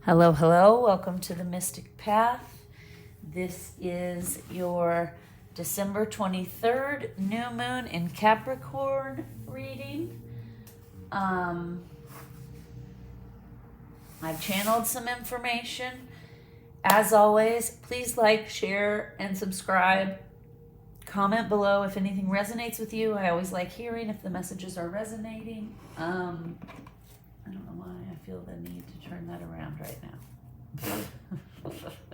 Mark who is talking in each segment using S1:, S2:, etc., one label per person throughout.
S1: Hello, hello. Welcome to the Mystic Path. This is your December 23rd new moon in Capricorn reading. I've channeled some information. As always, please like, share, and subscribe. Comment below if anything resonates with you. I always like hearing if the messages are resonating. I don't know why I feel the need to turn that around right now.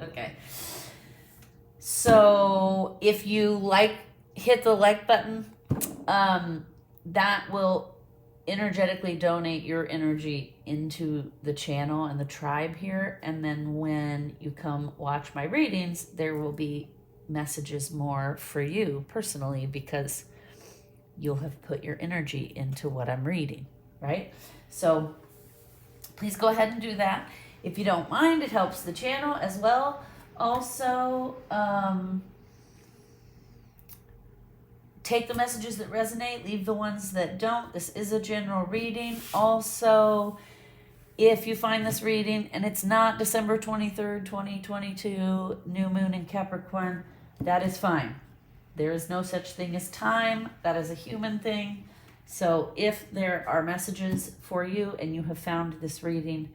S1: Okay. So if you hit the like button, that will energetically donate your energy into the channel and the tribe here. And then when you come watch my readings, there will be messages more for you personally because you'll have put your energy into what I'm reading, right? So please go ahead and do that. If you don't mind, it helps the channel as well. Also, take the messages that resonate, leave the ones that don't. This is a general reading. Also, if you find this reading and it's not December 23rd, 2022, new moon in Capricorn, that is fine. There is no such thing as time. That is a human thing. So if there are messages for you and you have found this reading,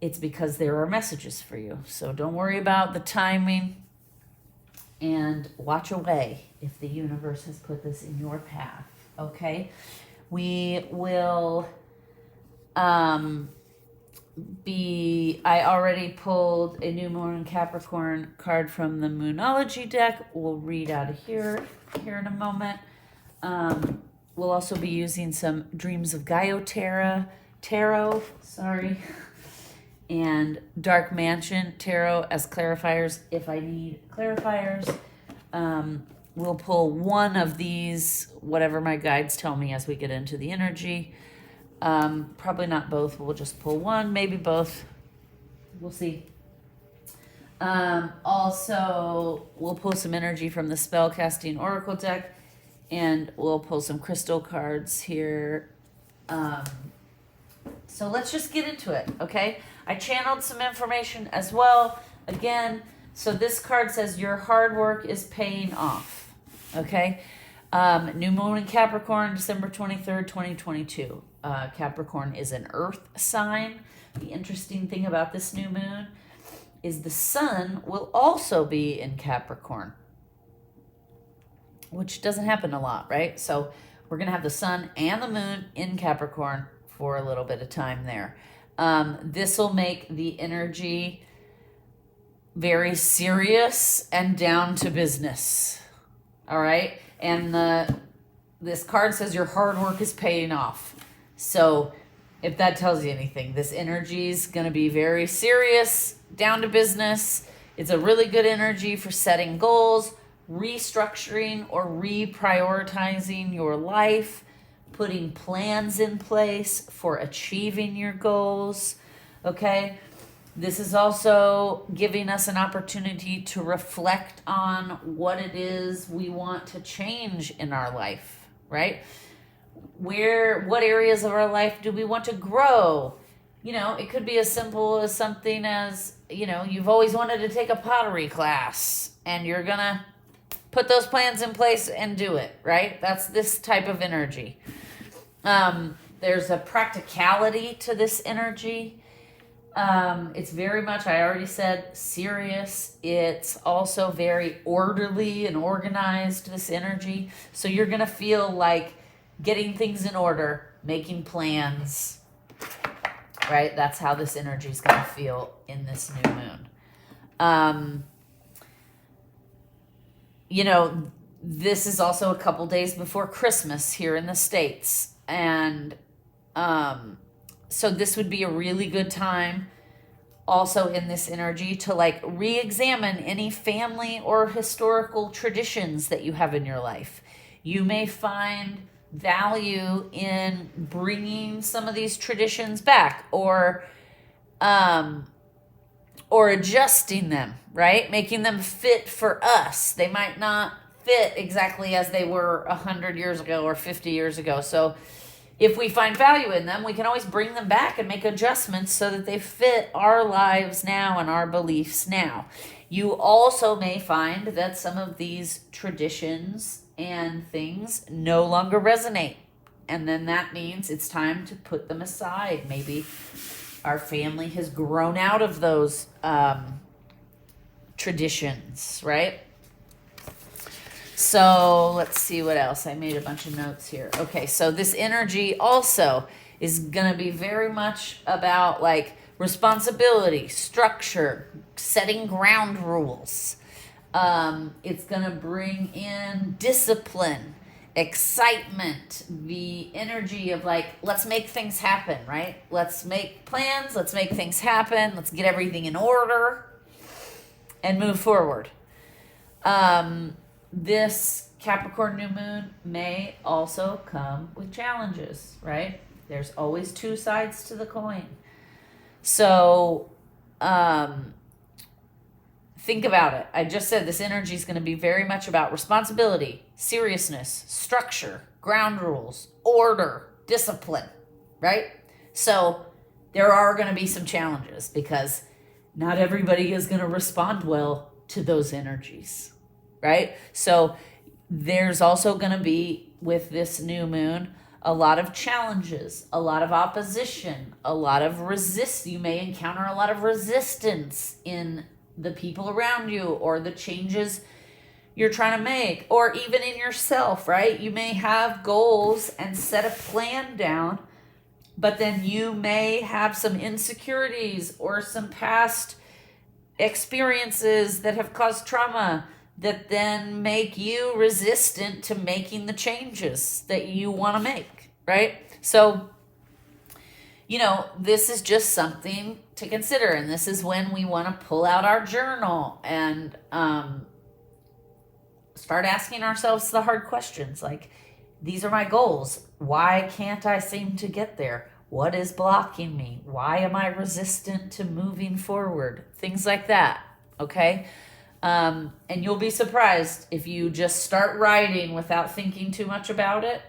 S1: it's because there are messages for you. So don't worry about the timing and watch away if the universe has put this in your path. Okay? We will I already pulled a new moon in Capricorn card from the Moonology deck. We'll read out of here in a moment. We'll also be using some Dreams of Gaia tarot, and Dark Mansion tarot as clarifiers if I need clarifiers. We'll pull one of these, whatever my guides tell me as we get into the energy. Probably not both. We'll just pull one, maybe both. We'll see. Also, we'll pull some energy from the Spellcasting Oracle deck, and we'll pull some crystal cards here. So let's just get into it, okay? I channeled some information as well. Again, so this card says your hard work is paying off, okay? New moon in Capricorn, December 23rd, 2022. Capricorn is an earth sign. The interesting thing about this new moon is the sun will also be in Capricorn, which doesn't happen a lot, right? So we're going to have the sun and the moon in Capricorn for a little bit of time there. This will make the energy very serious and down to business. All right? And this card says your hard work is paying off. So if that tells you anything, this energy is going to be very serious, down to business. It's a really good energy for setting goals, restructuring or reprioritizing your life, putting plans in place for achieving your goals, okay? This is also giving us an opportunity to reflect on what it is we want to change in our life, right? What areas of our life do we want to grow? You know, it could be as simple as something as, you've always wanted to take a pottery class and you're going to put those plans in place and do it, right? That's this type of energy. There's a practicality to this energy. It's very much, I already said, serious. It's also very orderly and organized, this energy. So you're going to feel like getting things in order, making plans, right? That's how this energy is going to feel in this new moon. This is also a couple days before Christmas here in the States. And so this would be a really good time also in this energy to re-examine any family or historical traditions that you have in your life. You may find value in bringing some of these traditions back or adjusting them, right? Making them fit for us. They might not fit exactly as they were 100 years ago or 50 years ago. So if we find value in them, we can always bring them back and make adjustments so that they fit our lives now and our beliefs now. You also may find that some of these traditions and things no longer resonate. And then that means it's time to put them aside. Maybe our family has grown out of those traditions, right? So let's see what else. I made a bunch of notes here. Okay, so this energy also is going to be very much about like responsibility, structure, setting ground rules. It's going to bring in discipline, excitement, the energy of like, let's make things happen, right? Let's make plans, let's make things happen, let's get everything in order and move forward. This Capricorn new moon may also come with challenges, right? There's always two sides to the coin. So, think about it. I just said this energy is going to be very much about responsibility, seriousness, structure, ground rules, order, discipline, right? So there are going to be some challenges because not everybody is going to respond well to those energies, right? So there's also going to be, with this new moon, a lot of challenges, a lot of opposition, a lot of you may encounter a lot of resistance in the people around you or the changes you're trying to make, or even in yourself, right? You may have goals and set a plan down, but then you may have some insecurities or some past experiences that have caused trauma that then make you resistant to making the changes that you want to make, right? So, you know, this is just something to consider. And this is when we want to pull out our journal and start asking ourselves the hard questions. Like, these are my goals. Why can't I seem to get there? What is blocking me? Why am I resistant to moving forward? Things like that, okay? And you'll be surprised if you just start writing without thinking too much about it,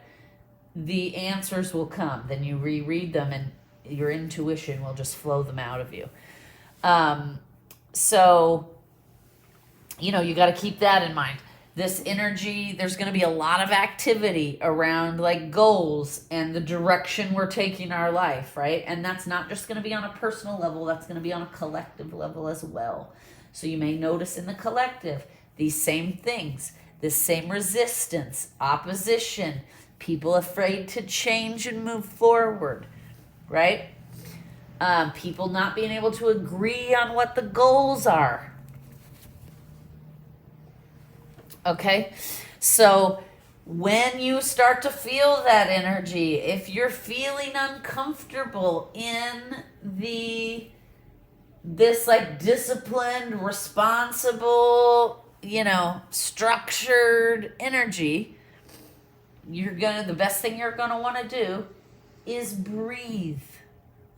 S1: the answers will come. Then you reread them and your intuition will just flow them out of you. So, you know, you got to keep that in mind. This energy, there's going to be a lot of activity around like goals and the direction we're taking our life, right? And that's not just going to be on a personal level, that's going to be on a collective level as well. So you may notice in the collective these same things, this same resistance, opposition, people afraid to change and move forward, right? People not being able to agree on what the goals are. Okay, so when you start to feel that energy, if you're feeling uncomfortable in this like disciplined, responsible, you know, structured energy, the best thing you're gonna want to do is breathe.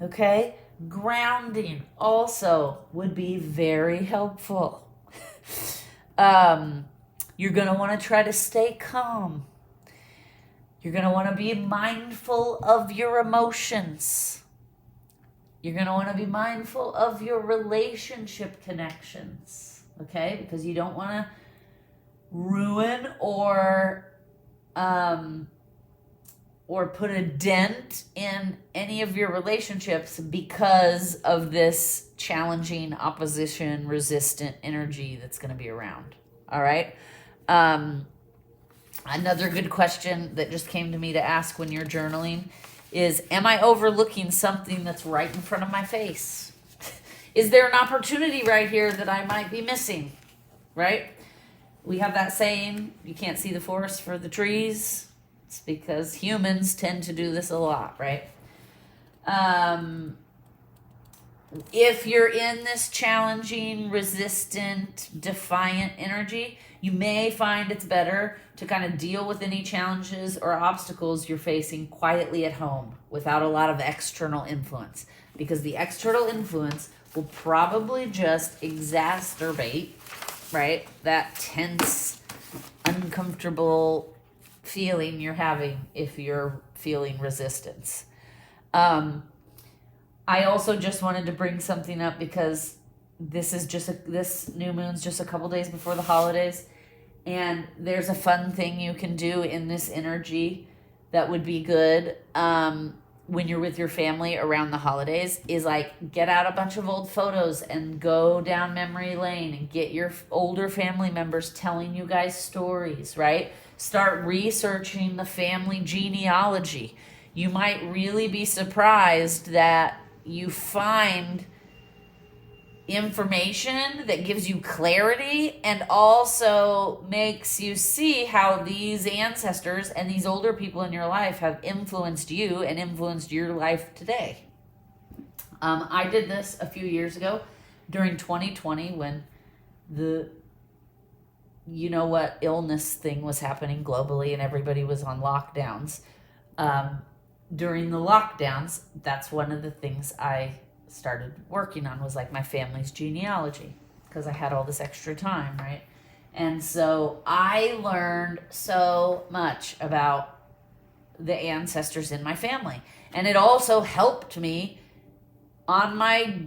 S1: Okay, grounding also would be very helpful. You're going to want to try to stay calm. You're going to want to be mindful of your emotions. You're going to want to be mindful of your relationship connections, okay? Because you don't want to ruin or put a dent in any of your relationships because of this challenging, opposition, resistant energy that's going to be around, all right? Another good question that just came to me to ask when you're journaling is, am I overlooking something that's right in front of my face? Is there an opportunity right here that I might be missing, right? We have that saying, you can't see the forest for the trees. It's because humans tend to do this a lot, right? If you're in this challenging, resistant, defiant energy, you may find it's better to kind of deal with any challenges or obstacles you're facing quietly at home without a lot of external influence, because the external influence will probably just exacerbate, right, that tense, uncomfortable feeling you're having if you're feeling resistance. I also just wanted to bring something up because this new moon's just a couple days before the holidays, and there's a fun thing you can do in this energy that would be good when you're with your family around the holidays is like get out a bunch of old photos and go down memory lane and get your older family members telling you guys stories, right? Start researching the family genealogy. You might really be surprised that you find information that gives you clarity and also makes you see how these ancestors and these older people in your life have influenced you and influenced your life today. I did this a few years ago during 2020 when the illness thing was happening globally and everybody was on lockdowns. During the lockdowns, that's one of the things I started working on was like my family's genealogy because I had all this extra time, right? And so I learned so much about the ancestors in my family. And it also helped me on my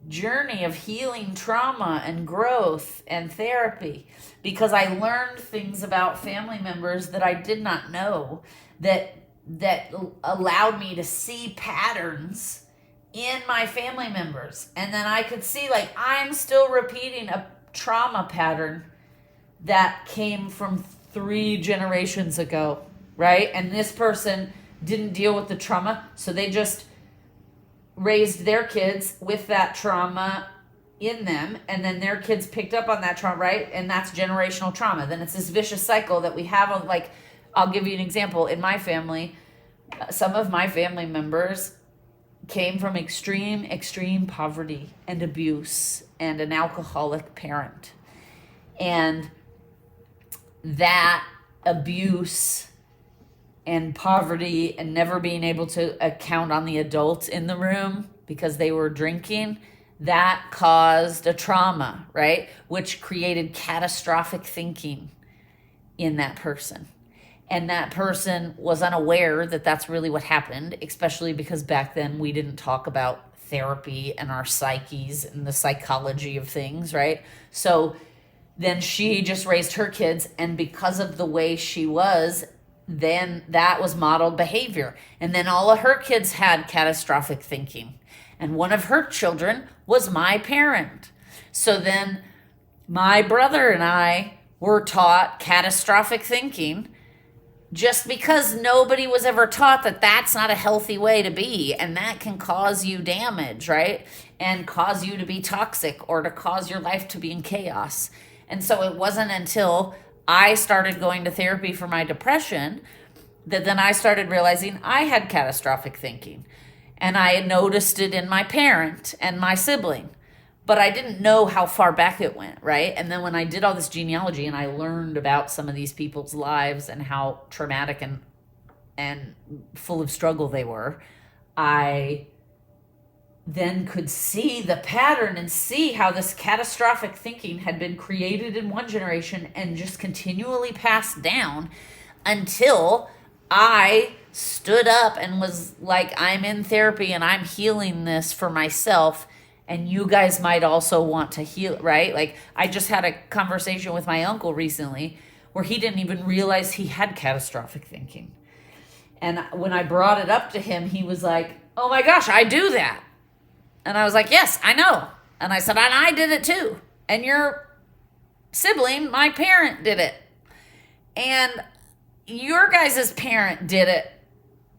S1: journey of healing trauma and growth and therapy because I learned things about family members that I did not know that allowed me to see patterns in my family members. And then I could see like I'm still repeating a trauma pattern that came from 3 generations ago, right? And this person didn't deal with the trauma, so they just raised their kids with that trauma in them, and then their kids picked up on that trauma, right? And that's generational trauma. Then it's this vicious cycle that we have of like, I'll give you an example. In my family, some of my family members came from extreme poverty and abuse and an alcoholic parent. And that abuse and poverty and never being able to account on the adults in the room because they were drinking, that caused a trauma, right? Which created catastrophic thinking in that person. And that person was unaware that that's really what happened, especially because back then we didn't talk about therapy and our psyches and the psychology of things, right? So then she just raised her kids, and because of the way she was, then that was modeled behavior. And then all of her kids had catastrophic thinking. And one of her children was my parent. So then my brother and I were taught catastrophic thinking just because nobody was ever taught that that's not a healthy way to be, and that can cause you damage, right? And cause you to be toxic or to cause your life to be in chaos. And so it wasn't until I started going to therapy for my depression that then I started realizing I had catastrophic thinking. And I had noticed it in my parent and my sibling. But I didn't know how far back it went, right? And then when I did all this genealogy and I learned about some of these people's lives and how traumatic and full of struggle they were, I then could see the pattern and see how this catastrophic thinking had been created in one generation and just continually passed down until I stood up and was like, I'm in therapy and I'm healing this for myself. And you guys might also want to heal, right? Like I just had a conversation with my uncle recently where he didn't even realize he had catastrophic thinking. And when I brought it up to him, he was like, oh my gosh, I do that. And I was like, yes, I know. And I said, and I did it too. And your sibling, my parent, did it. And your guys' parent did it.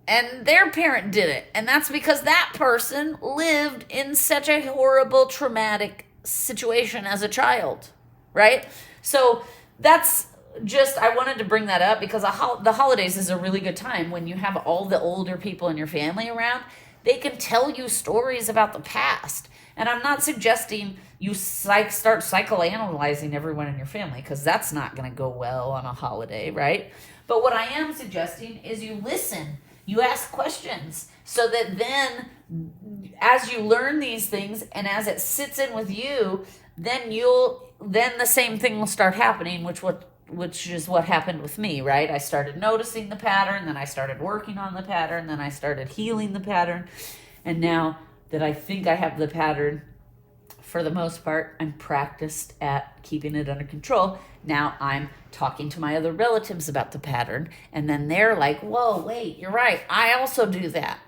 S1: And their parent did it. And that's because that person lived in such a horrible, traumatic situation as a child, right? So that's just, I wanted to bring that up because the holidays is a really good time when you have all the older people in your family around. They can tell you stories about the past. And I'm not suggesting you start psychoanalyzing everyone in your family because that's not going to go well on a holiday, right? But what I am suggesting is you listen. You ask questions so that then as you learn these things and as it sits in with you, then the same thing will start happening, which which is what happened with me, right? I started noticing the pattern, then I started working on the pattern, then I started healing the pattern. And now that I think I have the pattern, for the most part, I'm practiced at keeping it under control. Now I'm talking to my other relatives about the pattern, and then they're like, whoa, wait, you're right. I also do that.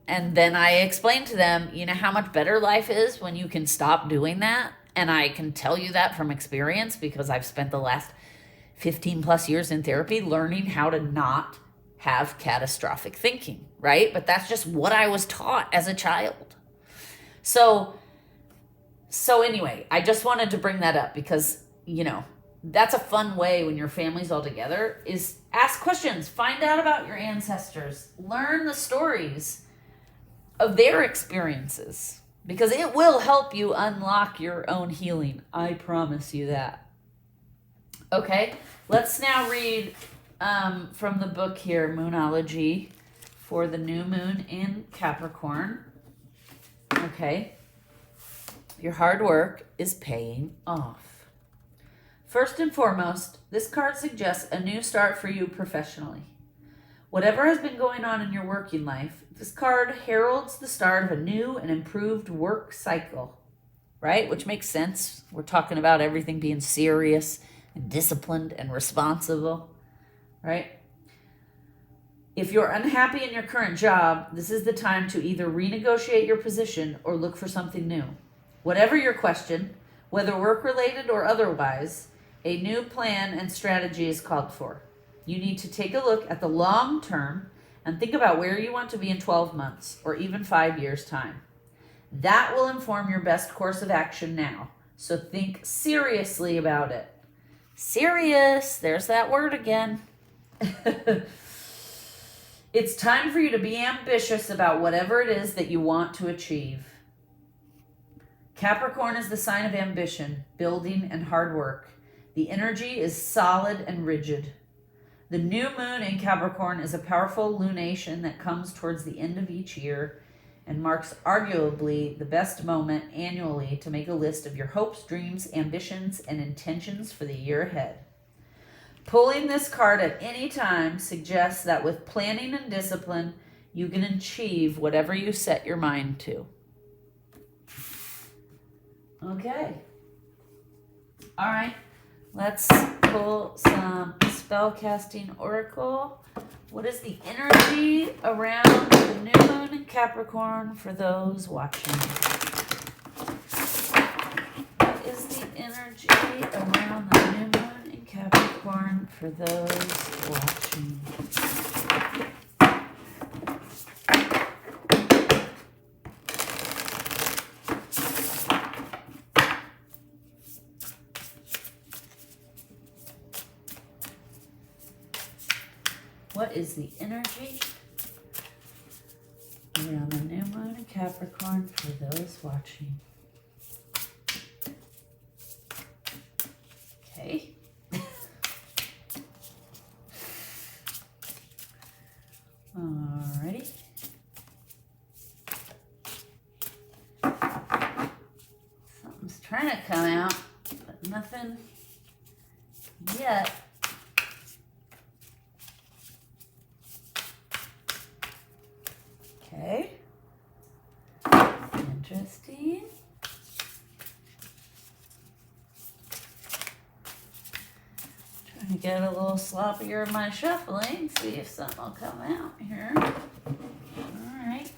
S1: And then I explain to them, you know how much better life is when you can stop doing that? And I can tell you that from experience because I've spent the last 15 plus years in therapy learning how to not have catastrophic thinking, right? But that's just what I was taught as a child. So anyway, I just wanted to bring that up because, you know, that's a fun way when your family's all together is ask questions, find out about your ancestors, learn the stories of their experiences, because it will help you unlock your own healing. I promise you that. Okay, let's now read from the book here, Moonology, for the new moon in Capricorn. Okay, your hard work is paying off. First and foremost, this card suggests a new start for you professionally. Whatever has been going on in your working life, this card heralds the start of a new and improved work cycle, right? Which makes sense. We're talking about everything being serious and disciplined and responsible, right? If you're unhappy in your current job, this is the time to either renegotiate your position or look for something new. Whatever your question, whether work-related or otherwise, a new plan and strategy is called for. You need to take a look at the long term and think about where you want to be in 12 months or even 5 years' time. That will inform your best course of action now. So think seriously about it. Serious, there's that word again. It's time for you to be ambitious about whatever it is that you want to achieve. Capricorn is the sign of ambition, building, and hard work. The energy is solid and rigid. The new moon in Capricorn is a powerful lunation that comes towards the end of each year and marks arguably the best moment annually to make a list of your hopes, dreams, ambitions, and intentions for the year ahead. Pulling this card at any time suggests that with planning and discipline, you can achieve whatever you set your mind to. Okay. All right. Let's pull some spellcasting oracle. What is the energy around the new moon in Capricorn for those watching? What is the energy around the new moon in Capricorn for those watching? What is the energy around the new moon in Capricorn for those watching? Okay. Alrighty. Something's trying to come out, but nothing yet. Okay. Interesting. Trying to get a little sloppier in my shuffling, see if something will come out here. All right.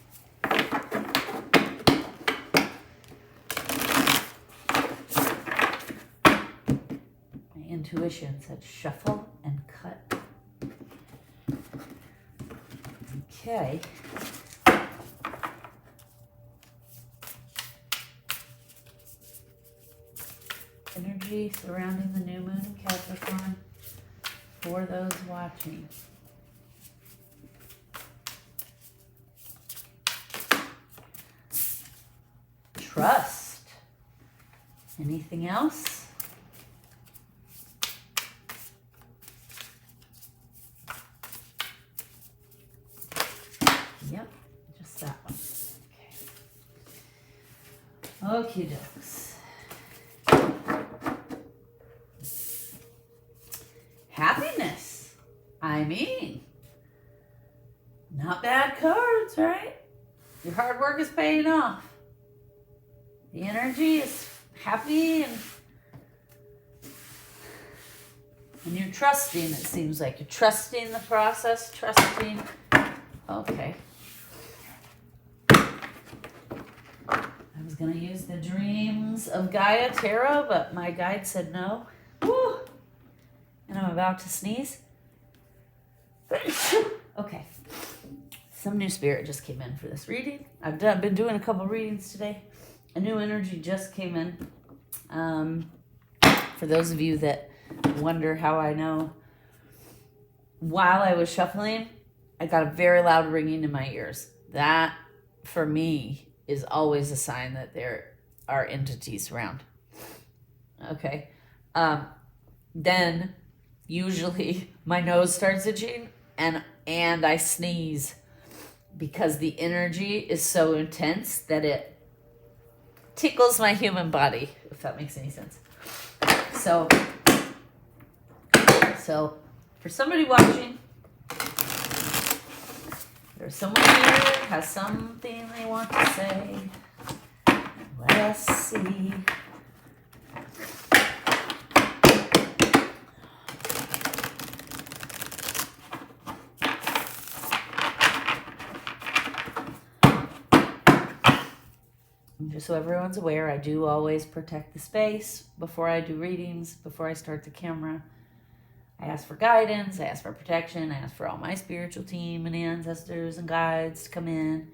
S1: My intuition said shuffle and cut. Okay. Energy surrounding the new moon in Capricorn for those watching. Trust. Anything else? Yep, just that one. Okay. Okie dokes. hard work is paying off. The energy is happy and you're trusting, it seems like. You're trusting the process, trusting. Okay. I was going to use the Dreams of Gaia Tarot, but my guide said no. Woo! And I'm about to sneeze. Okay. Some new spirit just came in for this reading. I've been doing a couple readings today. A new energy just came in. For those of you that wonder how I know, while I was shuffling, I got a very loud ringing in my ears. That, for me, is always a sign that there are entities around. Okay. Then, usually, my nose starts itching and I sneeze because the energy is so intense that it tickles my human body, if that makes any sense. So for somebody watching, there's someone here has something they want to say. Let us see. Just so everyone's aware, I do always protect the space before I do readings, before I start the camera. I ask for guidance, I ask for protection, I ask for all my spiritual team and ancestors and guides to come in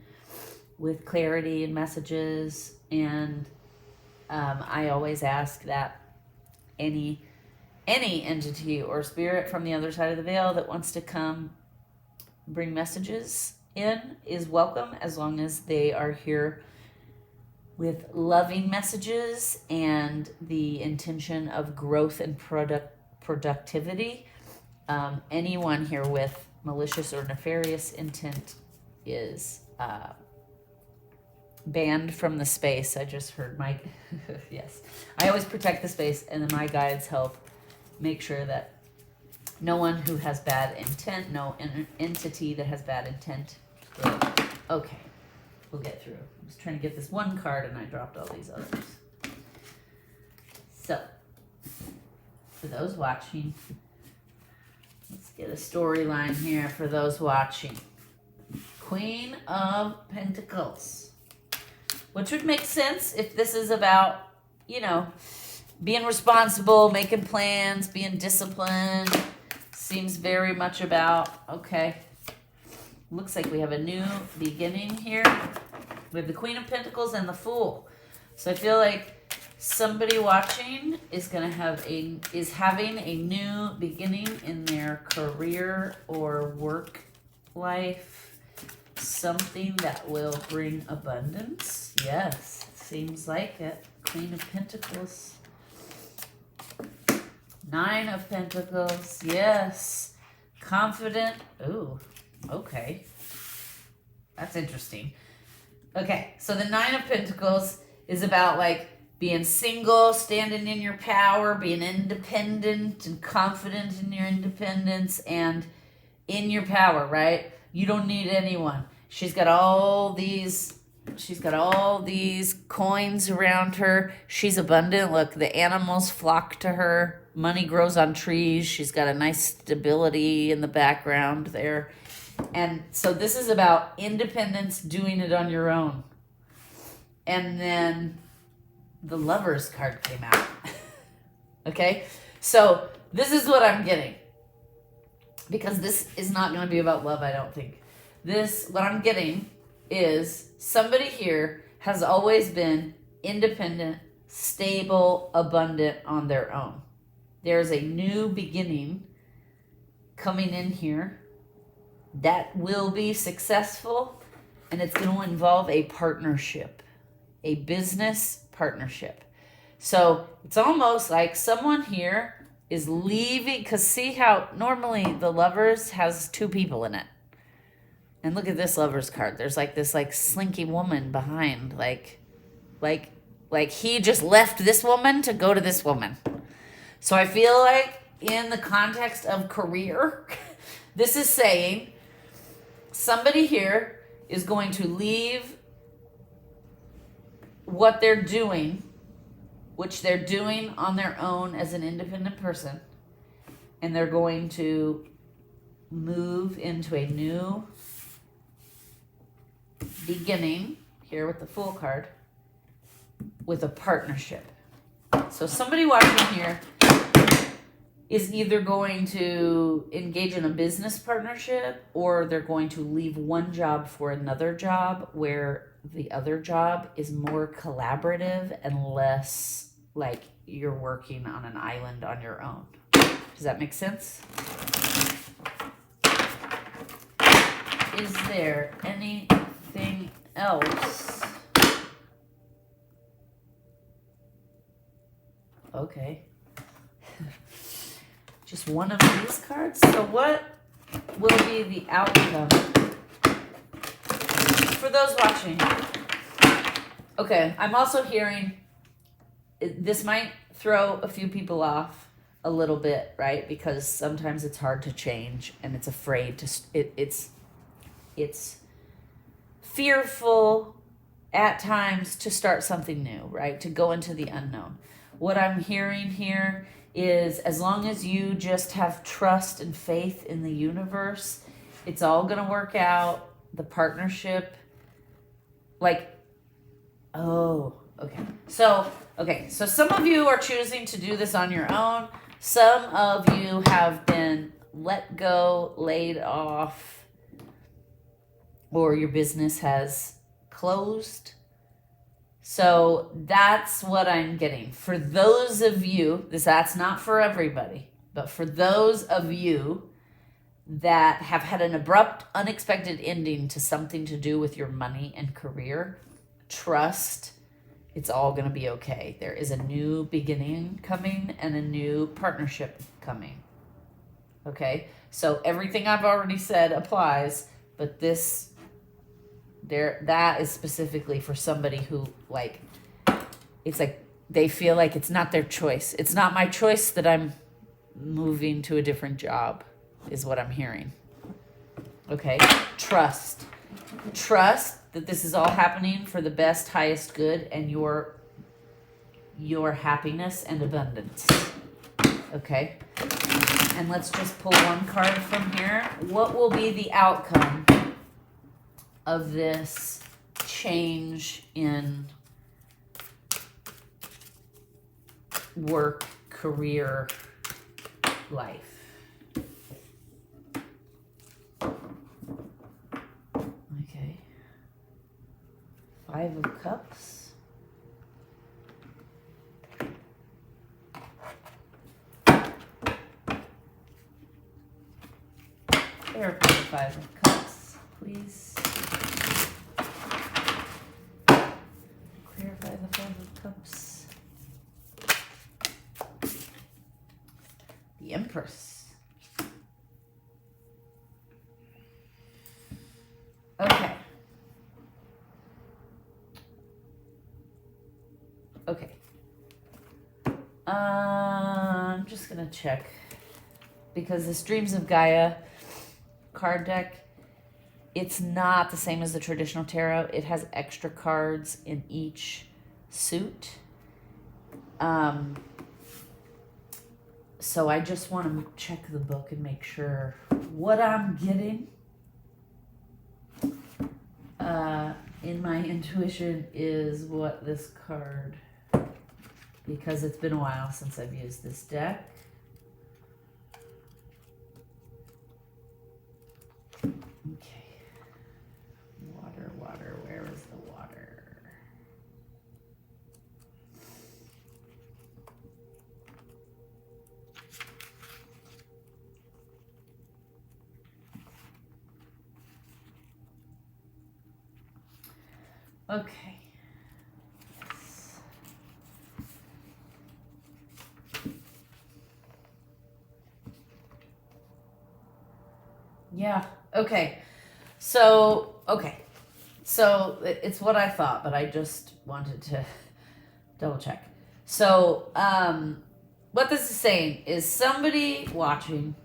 S1: with clarity and messages. And I always ask that any entity or spirit from the other side of the veil that wants to come bring messages in is welcome, as long as they are here with loving messages and the intention of growth and productivity. Anyone here with malicious or nefarious intent is banned from the space. I just heard Mike. Yes. I always protect the space, and then my guides help make sure that no one who has bad intent, no entity that has bad intent. Okay. We'll get through. I was trying to get this one card and I dropped all these others. So, for those watching, let's get a storyline here for those watching. Queen of Pentacles. Which would make sense if this is about, being responsible, making plans, being disciplined. Seems very much about, okay. Looks like we have a new beginning here. We have the Queen of Pentacles and the Fool. So I feel like somebody watching is having a new beginning in their career or work life. Something that will bring abundance. Yes, seems like it. Queen of Pentacles. 9 of Pentacles. Yes. Confident. Ooh. Okay. That's interesting. Okay, so the 9 of Pentacles is about being single, standing in your power, being independent and confident in your independence and in your power, right? You don't need anyone. She's got all these coins around her. She's abundant. Look, the animals flock to her. Money grows on trees. She's got a nice stability in the background there. And so this is about independence, doing it on your own. And then the Lovers card came out. Okay? So this is what I'm getting. Because this is not going to be about love, I don't think. What I'm getting is somebody here has always been independent, stable, abundant on their own. There's a new beginning coming in here that will be successful, and it's going to involve a partnership, a business partnership. So it's almost like someone here is leaving, because see how normally the Lovers has 2 people in it. And look at this Lovers card. There's this slinky woman behind, like he just left this woman to go to this woman. So I feel like in the context of career, this is saying somebody here is going to leave what they're doing, which they're doing on their own as an independent person, and they're going to move into a new beginning here with the Fool card with a partnership. So somebody watching here is either going to engage in a business partnership, or they're going to leave one job for another job where the other job is more collaborative and less like you're working on an island on your own. Does that make sense? Is there anything else? Okay. Just one of these cards. So what will be the outcome for those watching? Okay, I'm also hearing this might throw a few people off a little bit, right? Because sometimes it's hard to change, and it's afraid to. It's fearful at times to start something new, right? To go into the unknown. What I'm hearing here is, as long as you just have trust and faith in the universe, it's all going to work out. The partnership, like, oh, okay. So some of you are choosing to do this on your own. Some of you have been let go, laid off, or your business has closed. So that's what I'm getting. For those of you, that's not for everybody, but for those of you that have had an abrupt, unexpected ending to something to do with your money and career, trust, it's all going to be okay. There is a new beginning coming and a new partnership coming. Okay? So everything I've already said applies, but that is specifically for somebody who, like, it's like they feel like it's not their choice. It's not my choice that I'm moving to a different job, is what I'm hearing. Okay? Trust that this is all happening for the best, highest good, and your happiness and abundance. Okay? And let's just pull one card from here. What will be the outcome of this change in work, career, life? Okay. 5 of Cups. Clarify the 5 of Cups, please. Clarify the 5 of Cups. The Empress. Okay. Okay. I'm just gonna check, because this Dreams of Gaia card deck, it's not the same as the traditional tarot. It has extra cards in each suit. So I just want to check the book and make sure what I'm getting in my intuition is what this card, because it's been a while since I've used this deck. Okay. Water, where is the water? Okay. Yes. Yeah. Okay. So it's what I thought, but I just wanted to double check. So, what this is saying is somebody watching,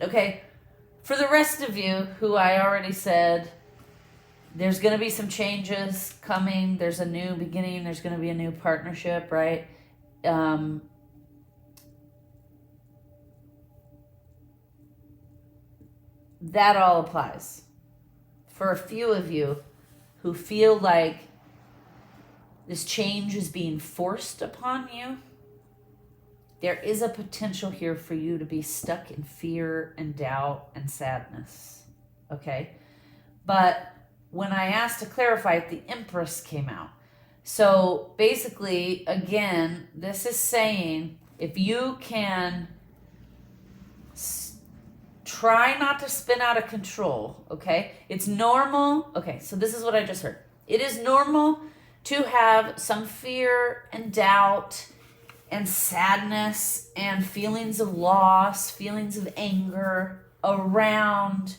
S1: okay, for the rest of you who I already said There's going to be some changes coming. There's a new beginning. There's going to be a new partnership, right? That all applies. For a few of you who feel like this change is being forced upon you, there is a potential here for you to be stuck in fear and doubt and sadness. Okay? But when I asked to clarify it, the Empress came out. So basically, again, this is saying if you can try not to spin out of control, okay? It's normal. Okay, so this is what I just heard. It is normal to have some fear and doubt and sadness and feelings of loss, feelings of anger around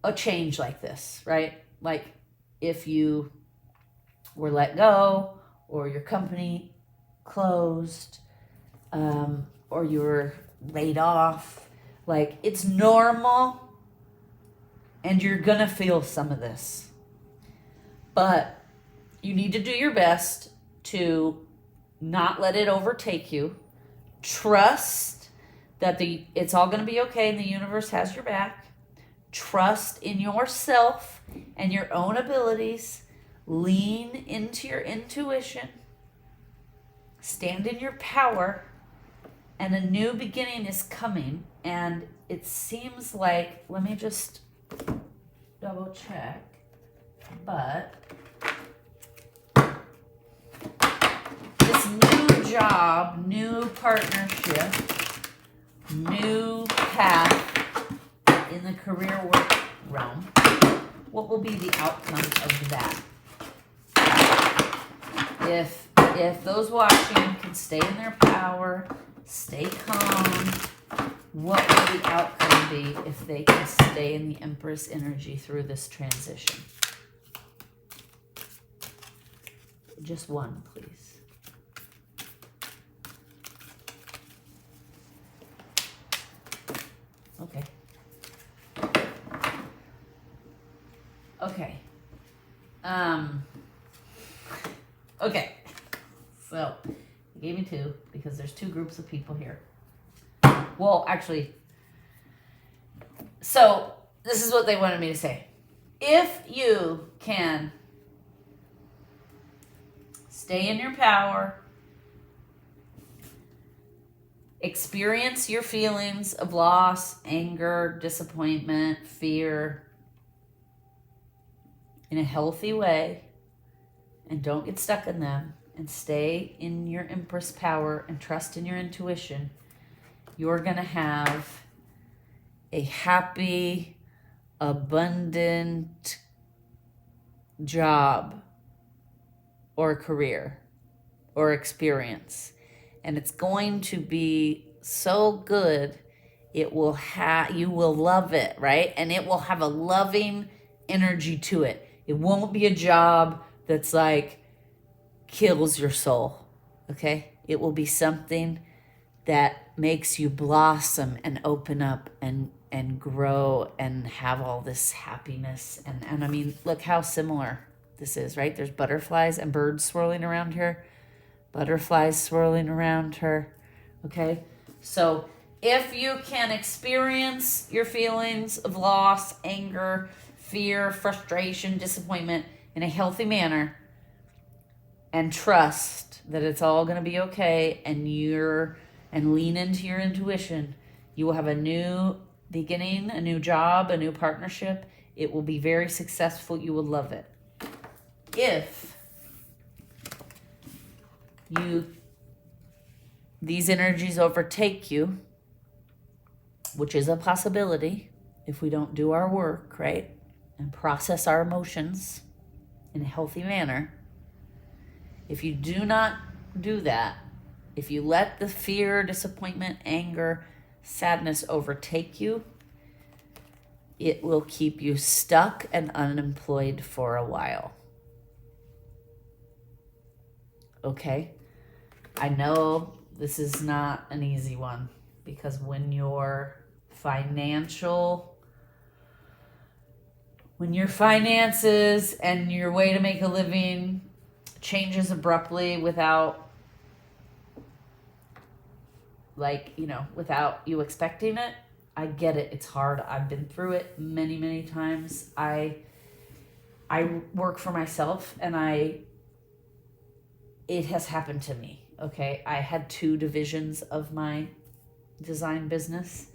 S1: a change like this, right? Like if you were let go, or your company closed, or you were laid off. Like, it's normal, and you're gonna feel some of this. But you need to do your best to not let it overtake you. Trust that it's all gonna be okay, and the universe has your back. Trust in yourself and your own abilities. Lean into your intuition. Stand in your power. And a new beginning is coming. And it seems like, let me just double check. But this new job, new partnership, new path in the career work realm, what will be the outcome of that? If those watching can stay in their power, stay calm, what will the outcome be if they can stay in the Empress energy through this transition? Just one, please. Okay. Okay. Okay. So, they gave me two because there's two groups of people here. Well, actually, so this is what they wanted me to say. If you can stay in your power, experience your feelings of loss, anger, disappointment, fear in a healthy way, and don't get stuck in them, and stay in your Empress power and trust in your intuition, you're going to have a happy, abundant job or career or experience. And it's going to be so good, you will love it, right? And it will have a loving energy to it. It won't be a job that's like kills your soul, okay? It will be something that makes you blossom and open up and grow and have all this happiness. And I mean, look how similar this is, right? There's butterflies and birds swirling around here. Butterflies swirling around her, okay? So if you can experience your feelings of loss, anger, fear, frustration, disappointment in a healthy manner, and trust that it's all going to be okay, and lean into your intuition, you will have a new beginning, a new job, a new partnership. It will be very successful. You will love it. If these energies overtake you, which is a possibility if we don't do our work, right, and process our emotions in a healthy manner, if you do not do that, if you let the fear, disappointment, anger, sadness overtake you, it will keep you stuck and unemployed for a while. Okay? I know this is not an easy one, because when your financial when your finances and your way to make a living changes abruptly without, like, you know, without you expecting it, I get it. It's hard. I've been through it many, many times. I work for myself, and it has happened to me. Okay. I had 2 divisions of my design business,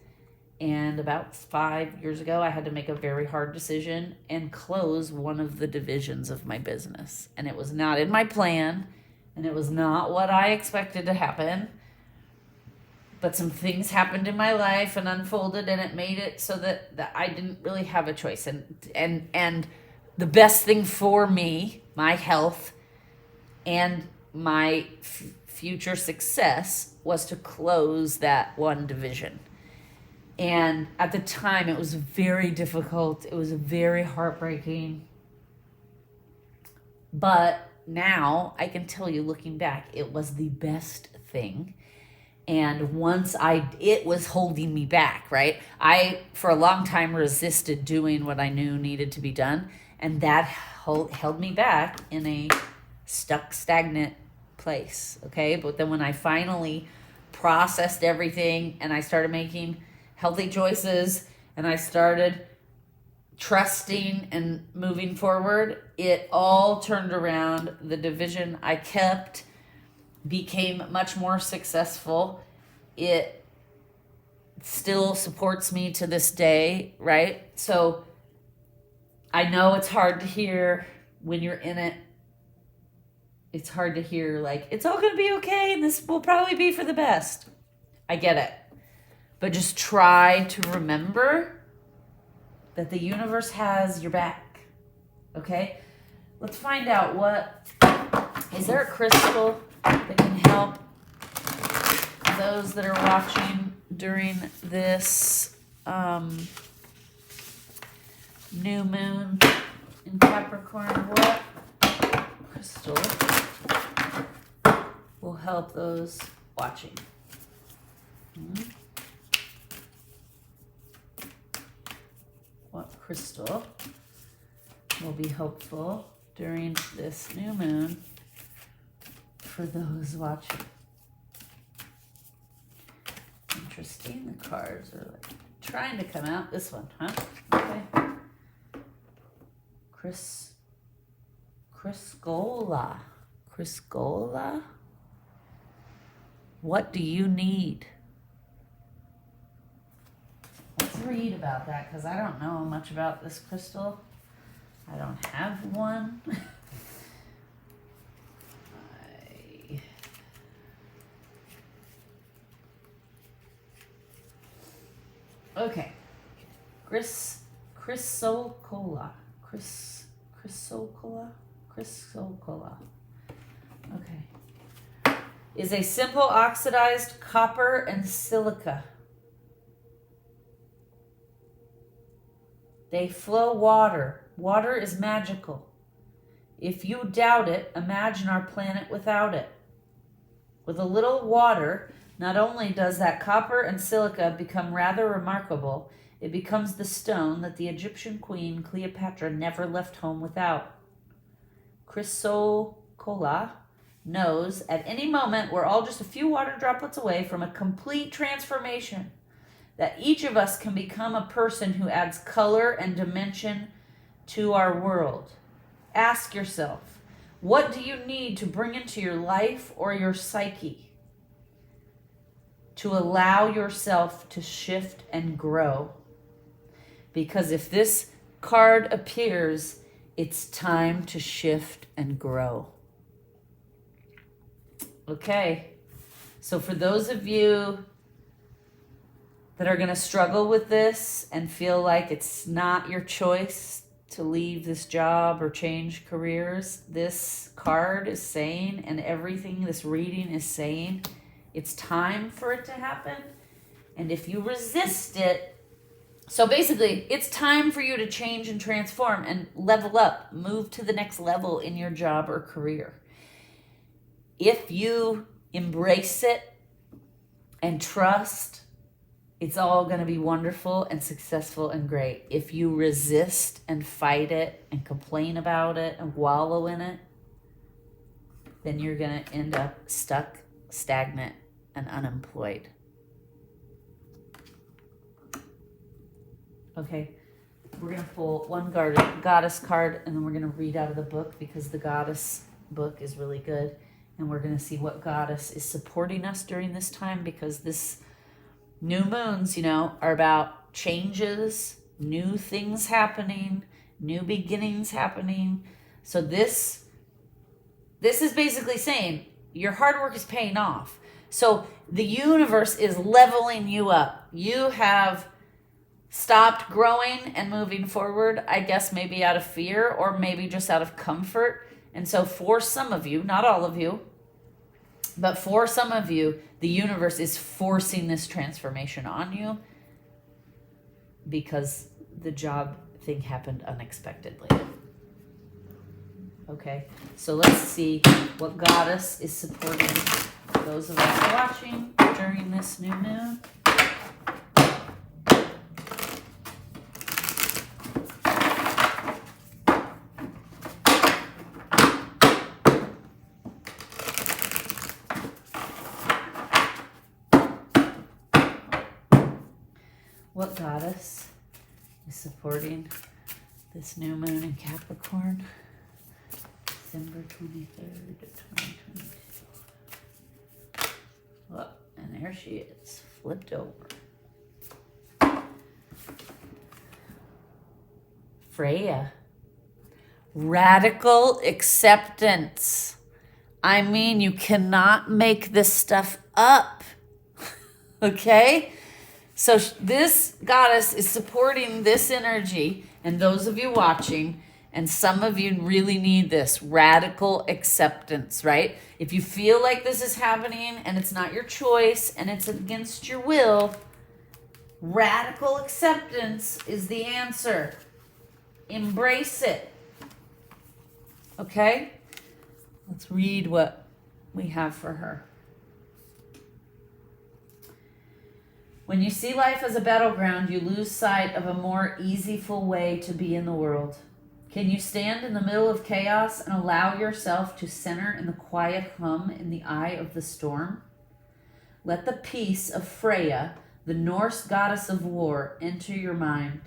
S1: and about 5 years ago, I had to make a very hard decision and close one of the divisions of my business. And it was not in my plan, and it was not what I expected to happen. But some things happened in my life and unfolded, and it made it so that I didn't really have a choice. And the best thing for me, my health and my future success, was to close that one division. And at the time, it was very difficult. It was very heartbreaking. But now I can tell you, looking back, it was the best thing. And once it was holding me back, right? I, for a long time, resisted doing what I knew needed to be done. And that held me back in a stuck, stagnant place, okay? But then when I finally processed everything and I started making healthy choices and I started trusting and moving forward, it all turned around. The division I kept became much more successful. It still supports me to this day, right? So I know it's hard to hear when you're in it. It's hard to hear, like, it's all going to be okay and this will probably be for the best. I get it. But just try to remember that the universe has your back, okay? Let's find out is there a crystal that can help those that are watching during this new moon in Capricorn? What crystal will help those watching? What crystal will be helpful during this new moon for those watching? Interesting. The cards are like trying to come out. This one, huh? Okay. Criscola. Criscola? What do you need? Let's read about that, because I don't know much about this crystal. I don't have one. Okay. Chrysocolla. Chrysocolla. Okay. Is a simple oxidized copper and silica. They flow water. Water is magical. If you doubt it, imagine our planet without it. With a little water, not only does that copper and silica become rather remarkable, it becomes the stone that the Egyptian queen Cleopatra never left home without. Chrysocolla knows at any moment we're all just a few water droplets away from a complete transformation, that each of us can become a person who adds color and dimension to our world. Ask yourself, what do you need to bring into your life or your psyche to allow yourself to shift and grow? Because if this card appears, it's time to shift and grow. Okay, so for those of you that are going to struggle with this and feel like it's not your choice to leave this job or change careers, this card is saying, and everything this reading is saying, it's time for it to happen. And if you resist it, so basically, it's time for you to change and transform and level up, move to the next level in your job or career. If you embrace it and trust it's all going to be wonderful and successful and great. If you resist and fight it and complain about it and wallow in it, then you're going to end up stuck, stagnant, and unemployed. Okay, we're going to pull one goddess card, and then we're going to read out of the book, because the goddess book is really good. And we're going to see what goddess is supporting us during this time, because this new moons, are about changes, new things happening, new beginnings happening. So this is basically saying your hard work is paying off. So the universe is leveling you up. You have stopped growing and moving forward, I guess maybe out of fear or maybe just out of comfort. And so for some of you, not all of you, but for some of you, the universe is forcing this transformation on you because the job thing happened unexpectedly. Okay, so let's see what goddess is supporting those of us watching during this new moon. What goddess is supporting this new moon in Capricorn? December 23rd, 2022. Oh, and there she is, flipped over. Freya. Radical acceptance. I mean, you cannot make this stuff up. Okay? So this goddess is supporting this energy, and those of you watching, and some of you really need this radical acceptance, right? If you feel like this is happening and it's not your choice and it's against your will, radical acceptance is the answer. Embrace it. Okay? Let's read what we have for her. When you see life as a battleground, you lose sight of a more easeful way to be in the world. Can you stand in the middle of chaos and allow yourself to center in the quiet hum in the eye of the storm? Let the peace of Freya, the Norse goddess of war, enter your mind.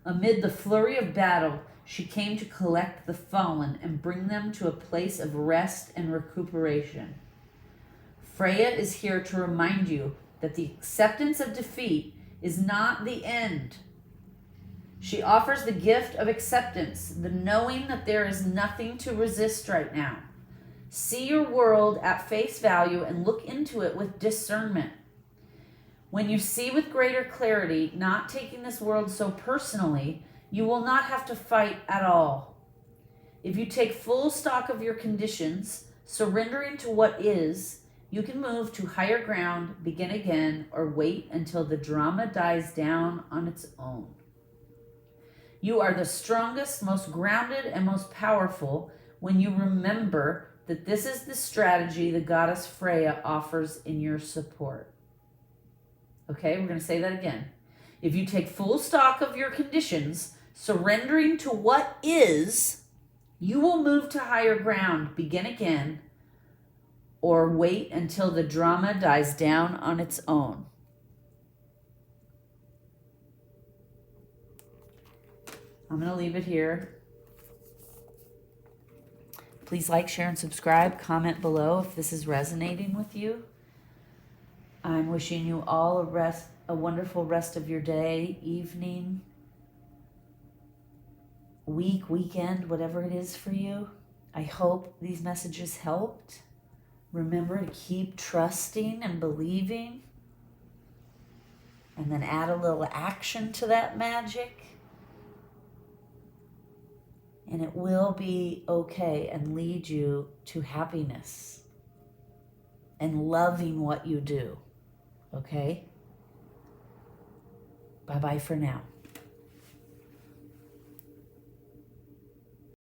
S1: Amid the flurry of battle, she came to collect the fallen and bring them to a place of rest and recuperation. Freya is here to remind you that the acceptance of defeat is not the end. She offers the gift of acceptance, the knowing that there is nothing to resist right now. See your world at face value and look into it with discernment. When you see with greater clarity, not taking this world so personally, you will not have to fight at all. If you take full stock of your conditions, surrendering to what is, you can move to higher ground, begin again, or wait until the drama dies down on its own. You are the strongest, most grounded, and most powerful when you remember that this is the strategy the goddess Freya offers in your support. Okay, we're going to say that again. If you take full stock of your conditions, surrendering to what is, you will move to higher ground, begin again, or wait until the drama dies down on its own. I'm going to leave it here. Please like, share, and subscribe. Comment below if this is resonating with you. I'm wishing you all a wonderful rest of your day, evening, week, weekend, whatever it is for you. I hope these messages helped. Remember to keep trusting and believing, and then add a little action to that magic. And it will be okay and lead you to happiness and loving what you do. Okay? Bye-bye for now.